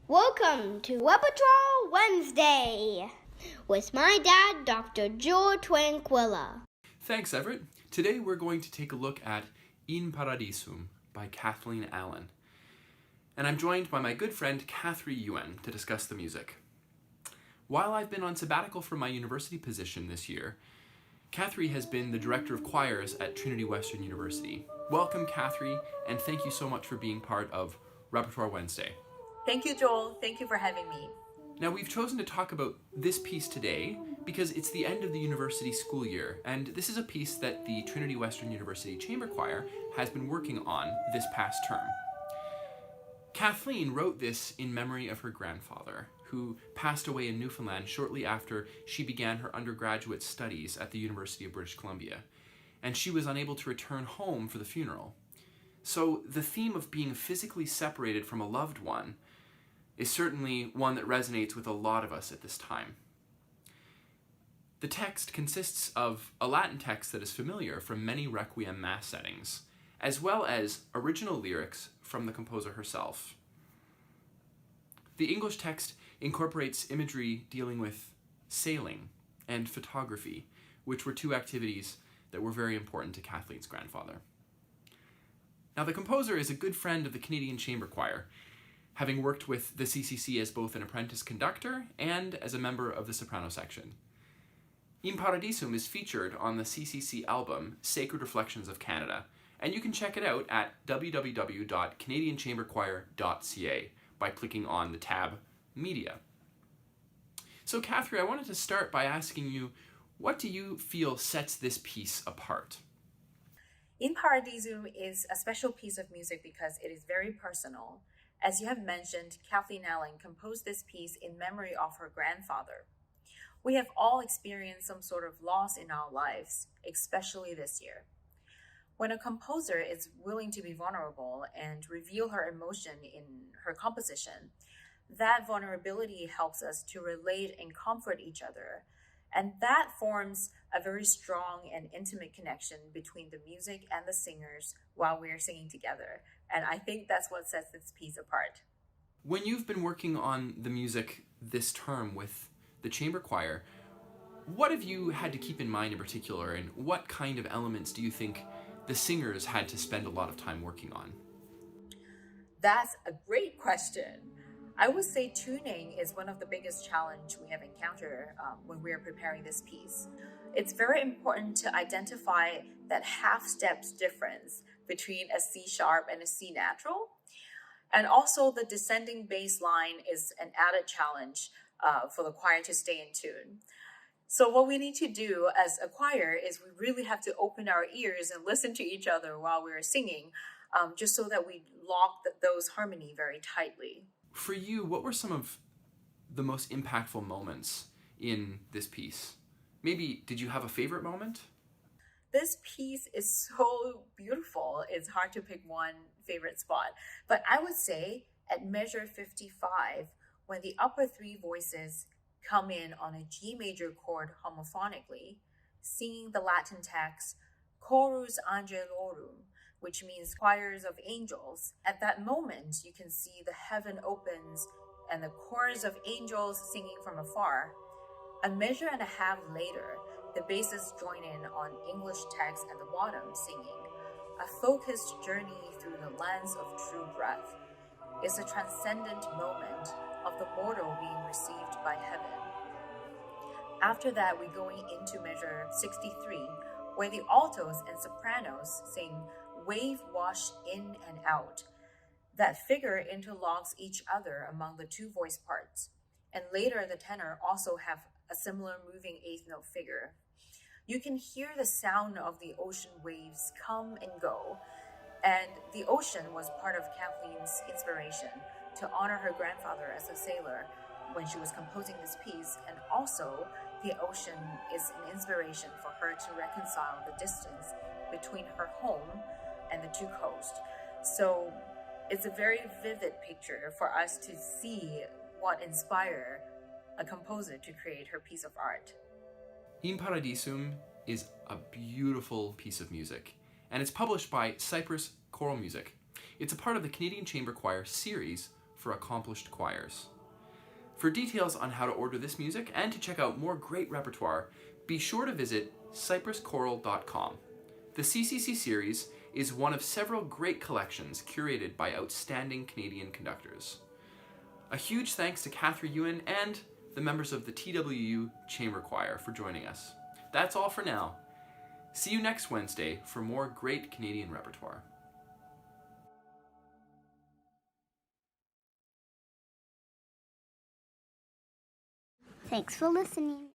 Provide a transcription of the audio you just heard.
Welcome to Repertoire Wednesday with my dad, Dr. Joe Tranquilla. Thanks, Everett. Today we're going to take a look at In Paradisum by Kathleen Allan. And I'm joined by my good friend Kathleen Allan to discuss the music. While I've been on sabbatical from my university position this year, Kathleen has been the director of choirs at Trinity Western University. Welcome, Kathleen, and thank you so much for being part of Repertoire Wednesday. Thank you, Joel. Thank you for having me. Now, we've chosen to talk about this piece today because it's the end of the university school year, and this is a piece that the Trinity Western University Chamber Choir has been working on this past term. Kathleen wrote this in memory of her grandfather, who passed away in Newfoundland shortly after she began her undergraduate studies at the University of British Columbia, and she was unable to return home for the funeral. So the theme of being physically separated from a loved one is certainly one that resonates with a lot of us at this time. The text consists of a Latin text that is familiar from many Requiem Mass settings, as well as original lyrics from the composer herself. The English text incorporates imagery dealing with sailing and photography, which were two activities that were very important to Kathleen's grandfather. Now, the composer is a good friend of the Canadian Chamber Choir, having worked with the CCC as both an apprentice conductor and as a member of the soprano section. In Paradisum is featured on the CCC album Sacred Reflections of Canada, and you can check it out at www.canadianchamberchoir.ca by clicking on the tab Media. So, Kathleen, I wanted to start by asking you, what do you feel sets this piece apart? In Paradisum is a special piece of music because it is very personal. As you have mentioned, Kathleen Allan composed this piece in memory of her grandfather. We have all experienced some sort of loss in our lives, especially this year. When a composer is willing to be vulnerable and reveal her emotion in her composition, that vulnerability helps us to relate and comfort each other. And that forms a very strong and intimate connection between the music and the singers while we are singing together. And I think that's what sets this piece apart. When you've been working on the music this term with the chamber choir, what have you had to keep in mind in particular, and what kind of elements do you think the singers had to spend a lot of time working on? That's a great question. I would say tuning is one of the biggest challenges we have encountered when we are preparing this piece. It's very important to identify that half steps difference between a C sharp and a C natural. And also the descending bass line is an added challenge for the choir to stay in tune. So what we need to do as a choir is we really have to open our ears and listen to each other while we're singing, just so that we lock those harmony very tightly. For you, what were some of the most impactful moments in this piece? Maybe, did you have a favorite moment? This piece is so beautiful. It's hard to pick one favorite spot. But I would say at measure 55, when the upper three voices come in on a G major chord homophonically, singing the Latin text, Chorus Angelorum, which means choirs of angels. At that moment, you can see the heaven opens and the chorus of angels singing from afar. A measure and a half later, the basses join in on English text at the bottom, singing, a focused journey through the lens of true breath. It's a transcendent moment of the mortal being received by heaven. After that, we're going into measure 63, where the altos and sopranos sing wave wash in and out. That figure interlocks each other among the two voice parts. And later, the tenor also have a similar moving eighth note figure. You can hear the sound of the ocean waves come and go. And the ocean was part of Kathleen's inspiration to honor her grandfather as a sailor when she was composing this piece. And also, the ocean is an inspiration for her to reconcile the distance between her home and the two coasts. So it's a very vivid picture for us to see what inspired a composer to create her piece of art. In Paradisum is a beautiful piece of music, and it's published by Cypress Choral Music. It's a part of the Canadian Chamber Choir series for accomplished choirs. For details on how to order this music and to check out more great repertoire, be sure to visit cypresschoral.com. The CCC series is one of several great collections curated by outstanding Canadian conductors. A huge thanks to Kathleen Allan and the members of the TWU Chamber Choir for joining us. That's all for now. See you next Wednesday for more great Canadian repertoire. Thanks for listening.